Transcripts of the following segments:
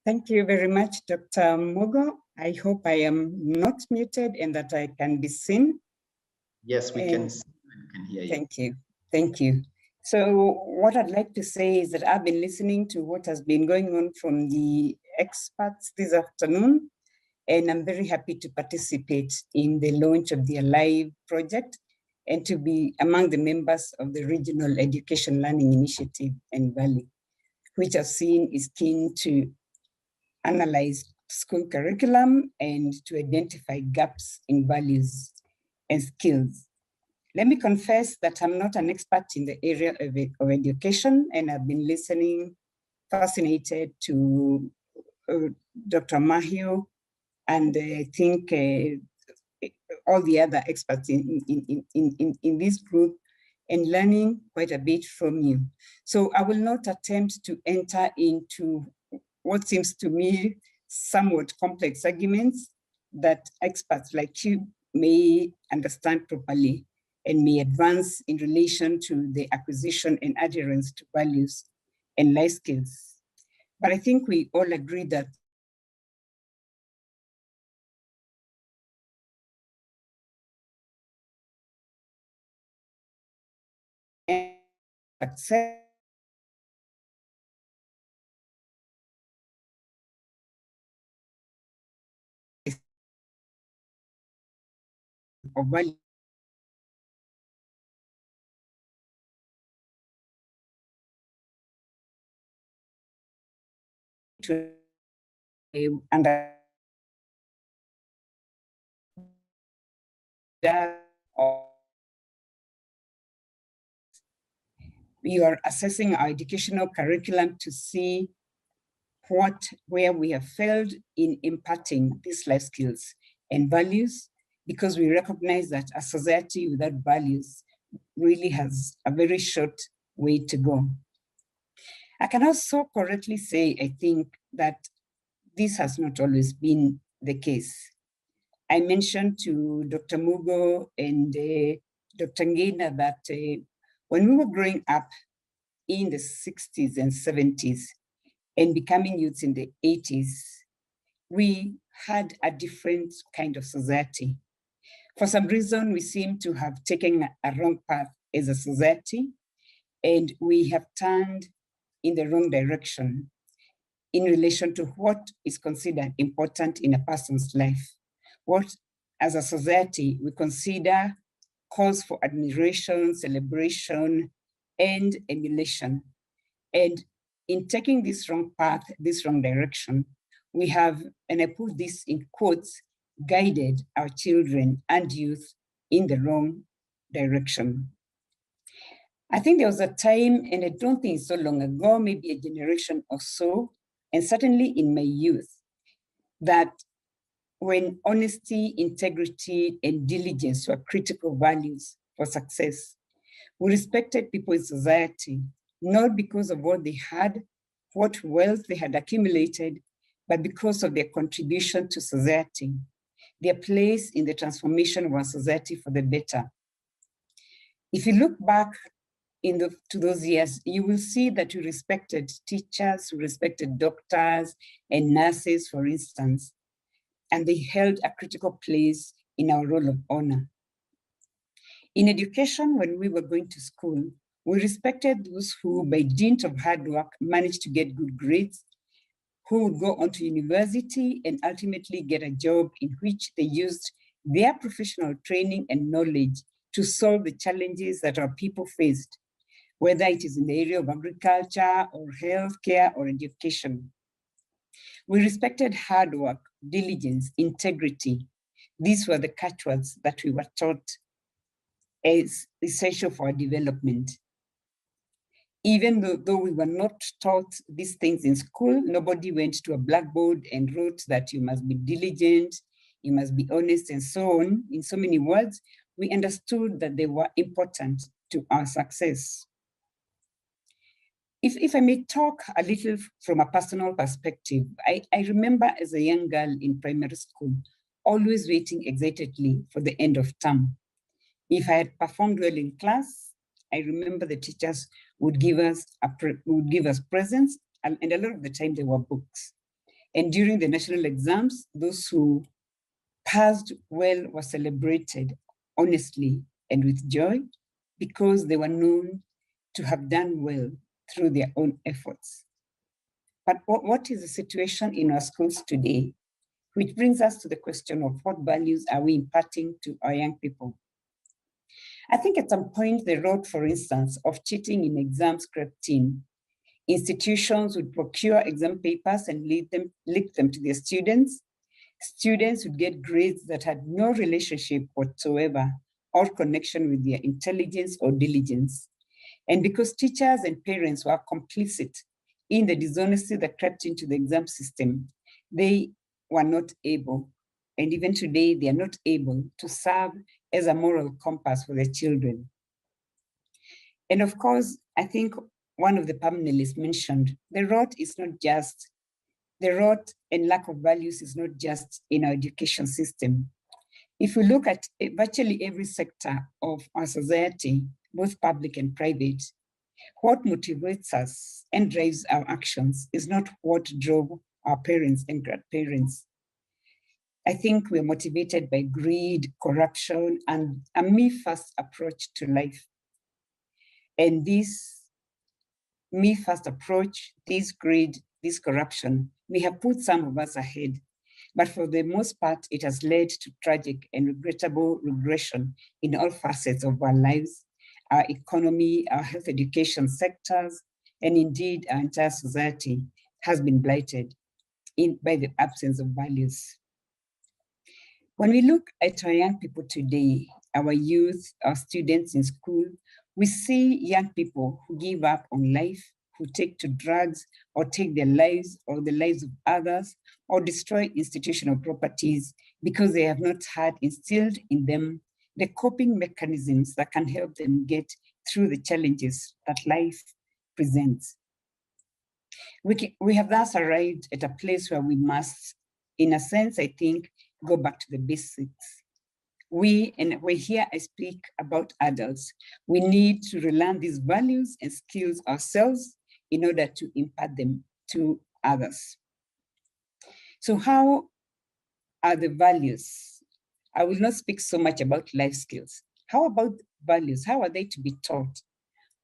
Thank you very much, Dr. Mugo. I hope I am not muted and that I can be seen. Yes, we can hear you. Thank you. Thank you. So what I'd like to say is that I've been listening to what has been going on from the experts this afternoon, and I'm very happy to participate in the launch of the ALiVE project and to be among the members of the Regional Education Learning Initiative in Valley, which I've seen is keen to analyze school curriculum and to identify gaps in values and skills. Let me confess that I'm not an expert in the area of education, and I've been listening, fascinated to Dr. Mahio, and I think all the other experts in this group, and learning quite a bit from you. So I will not attempt to enter into what seems to me somewhat complex arguments that experts like you may understand properly and may advance in relation to the acquisition and adherence to values and life skills. But I think we all agree that success of value to under we are assessing our educational curriculum to see where we have failed in imparting these life skills and values, because we recognize that a society without values really has a very short way to go. I can also correctly say, I think, that this has not always been the case. I mentioned to Dr. Mugo and Dr. Ngina that when we were growing up in the 60s and 70s and becoming youths in the 80s, we had a different kind of society. For some reason, we seem to have taken a wrong path as a society, and we have turned in the wrong direction in relation to what is considered important in a person's life. What, as a society, we consider cause for admiration, celebration, and emulation. And in taking this wrong path, this wrong direction, we have, and I put this in quotes, guided our children and youth in the wrong direction. I think there was a time, and I don't think it's so long ago, maybe a generation or so, and certainly in my youth, that when honesty, integrity, and diligence were critical values for success, we respected people in society, not because of what they had, what wealth they had accumulated, but because of their contribution to society, their place in the transformation of our society for the better. If you look back to those years, you will see that we respected teachers, we respected doctors and nurses, for instance, and they held a critical place in our role of honor. In education, when we were going to school, we respected those who, by dint of hard work, managed to get good grades, who would go on to university and ultimately get a job in which they used their professional training and knowledge to solve the challenges that our people faced, whether it is in the area of agriculture or healthcare or education. We respected hard work, diligence, integrity. These were the catchwords that we were taught as essential for our development. Even though we were not taught these things in school, nobody went to a blackboard and wrote that you must be diligent, you must be honest, and so on. In so many words, we understood that they were important to our success. If I may talk a little from a personal perspective, I remember as a young girl in primary school, always waiting excitedly for the end of term. If I had performed well in class, I remember the teachers would give us presents, and a lot of the time they were books. And during the national exams, those who passed well were celebrated honestly and with joy because they were known to have done well through their own efforts. But what is the situation in our schools today? Which brings us to the question of what values are we imparting to our young people? I think at some point the road, for instance, of cheating in exams crept in. Institutions would procure exam papers and leak them to their students. Students would get grades that had no relationship whatsoever or connection with their intelligence or diligence. And because teachers and parents were complicit in the dishonesty that crept into the exam system, they were not able, and even today, they are not able to serve as a moral compass for their children. And of course, I think one of the panelists mentioned, the rot and lack of values is not just in our education system. If we look at virtually every sector of our society, both public and private, what motivates us and drives our actions is not what drove our parents and grandparents. I think we're motivated by greed, corruption, and a me-first approach to life. And this me-first approach, this greed, this corruption, may have put some of us ahead, but for the most part, it has led to tragic and regrettable regression in all facets of our lives, our economy, our health education sectors, and indeed our entire society has been blighted by the absence of values. When we look at our young people today, our youth, our students in school, we see young people who give up on life, who take to drugs or take their lives or the lives of others, or destroy institutional properties because they have not had instilled in them the coping mechanisms that can help them get through the challenges that life presents. We have thus arrived at a place where we must, in a sense, I think, go back to the basics. Here I speak about adults, we need to relearn these values and skills ourselves in order to impart them to others. So how are the values? I will not speak so much about life skills. How about values? How are they to be taught?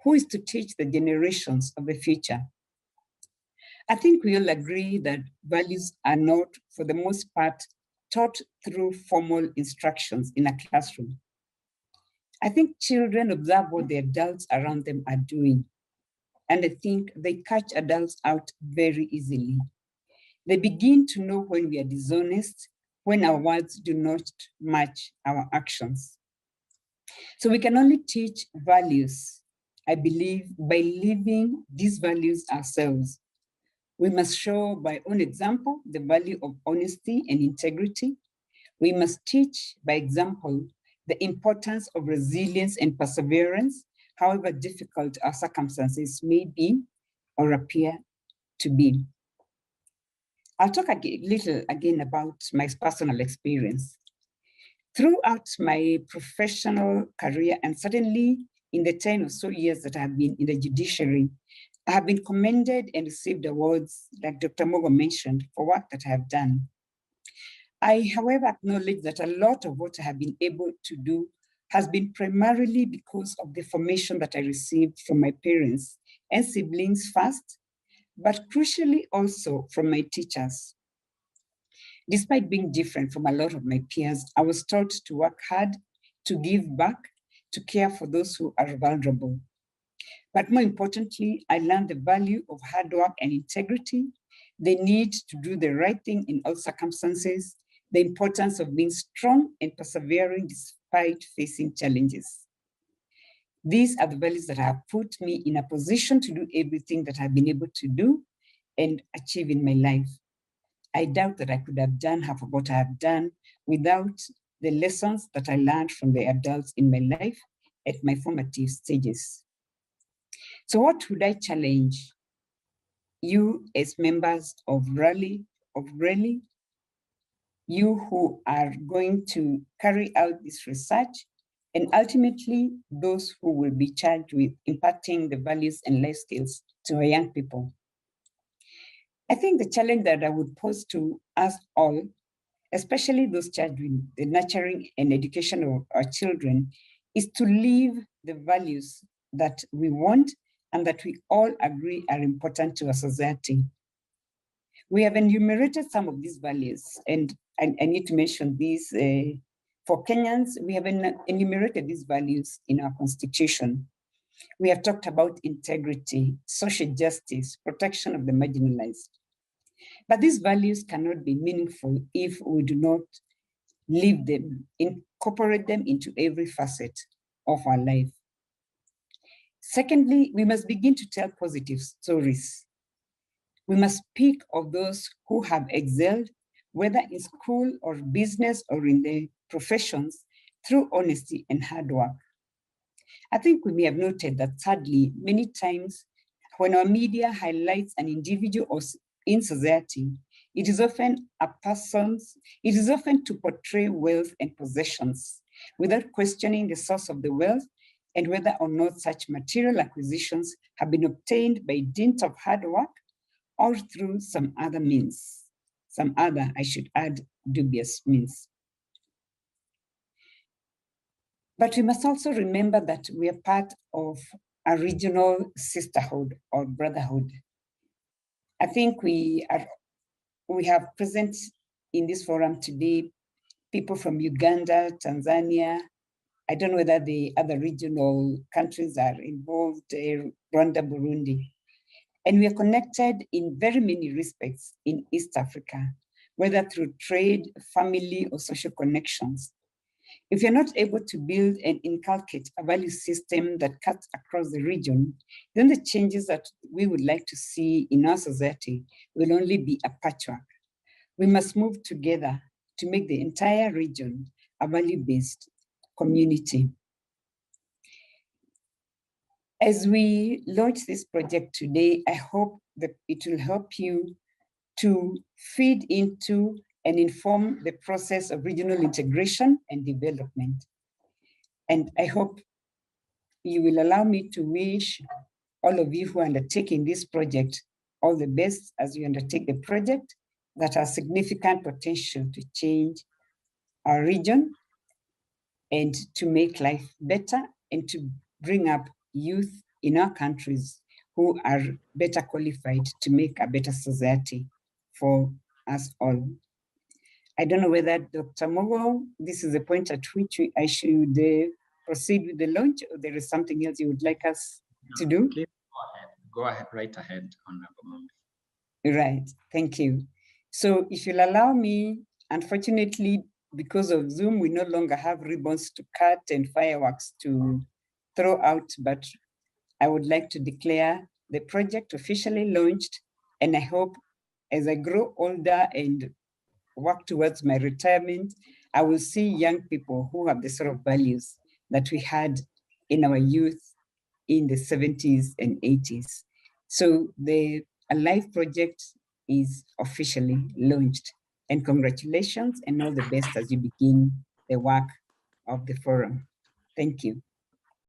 Who is to teach the generations of the future? I think we all agree that values are not, for the most part, taught through formal instructions in a classroom. I think children observe what the adults around them are doing, and I think they catch adults out very easily. They begin to know when we are dishonest, when our words do not match our actions. So we can only teach values, I believe, by living these values ourselves. We must show by own example the value of honesty and integrity. We must teach by example the importance of resilience and perseverance, however difficult our circumstances may be or appear to be. I'll talk a little again about my personal experience. Throughout my professional career, and certainly in the 10 or so years that I've been in the judiciary, I have been commended and received awards, like Dr. Mogo mentioned, for work that I have done. I, however, acknowledge that a lot of what I have been able to do has been primarily because of the formation that I received from my parents and siblings first, but crucially also from my teachers. Despite being different from a lot of my peers, I was taught to work hard, to give back, to care for those who are vulnerable. But more importantly, I learned the value of hard work and integrity, the need to do the right thing in all circumstances, the importance of being strong and persevering despite facing challenges. These are the values that have put me in a position to do everything that I've been able to do and achieve in my life. I doubt that I could have done half of what I have done without the lessons that I learned from the adults in my life at my formative stages. So what would I challenge you as members of Rally, you who are going to carry out this research, and ultimately those who will be charged with imparting the values and life skills to our young people? I think the challenge that I would pose to us all, especially those charged with the nurturing and education of our children, is to live the values that we want and that we all agree are important to our society. We have enumerated some of these values, and I need to mention these. For Kenyans, we have enumerated these values in our constitution. We have talked about integrity, social justice, protection of the marginalized. But these values cannot be meaningful if we do not live them, incorporate them into every facet of our life. Secondly, we must begin to tell positive stories. We must speak of those who have excelled, whether in school or business or in their professions, through honesty and hard work. I think we may have noted that sadly, many times when our media highlights an individual in society, it is often to portray wealth and possessions without questioning the source of the wealth and whether or not such material acquisitions have been obtained by dint of hard work or through some other means, I should add, dubious means. But we must also remember that we are part of a regional sisterhood or brotherhood. I think we have present in this forum today people from Uganda, Tanzania. I don't know whether the other regional countries are involved, Rwanda, Burundi. And we are connected in very many respects in East Africa, whether through trade, family, or social connections. If you're not able to build and inculcate a value system that cuts across the region, then the changes that we would like to see in our society will only be a patchwork. We must move together to make the entire region a value-based community. As we launch this project today, I hope that it will help you to feed into and inform the process of regional integration and development. And I hope you will allow me to wish all of you who are undertaking this project all the best as you undertake the project that has significant potential to change our region and to make life better and to bring up youth in our countries who are better qualified to make a better society for us all. I don't know whether Dr. Mogo, this is the point at which I should proceed with the launch, or there is something else you would like us to do? Please go ahead, right ahead, Honorable Mumbi. Right, thank you. So if you'll allow me, unfortunately, because of Zoom, we no longer have ribbons to cut and fireworks to throw out, but I would like to declare the project officially launched, and I hope as I grow older and work towards my retirement, I will see young people who have the sort of values that we had in our youth in the 70s and 80s. So the ALiVE project is officially launched. And congratulations and all the best as you begin the work of the forum. Thank you.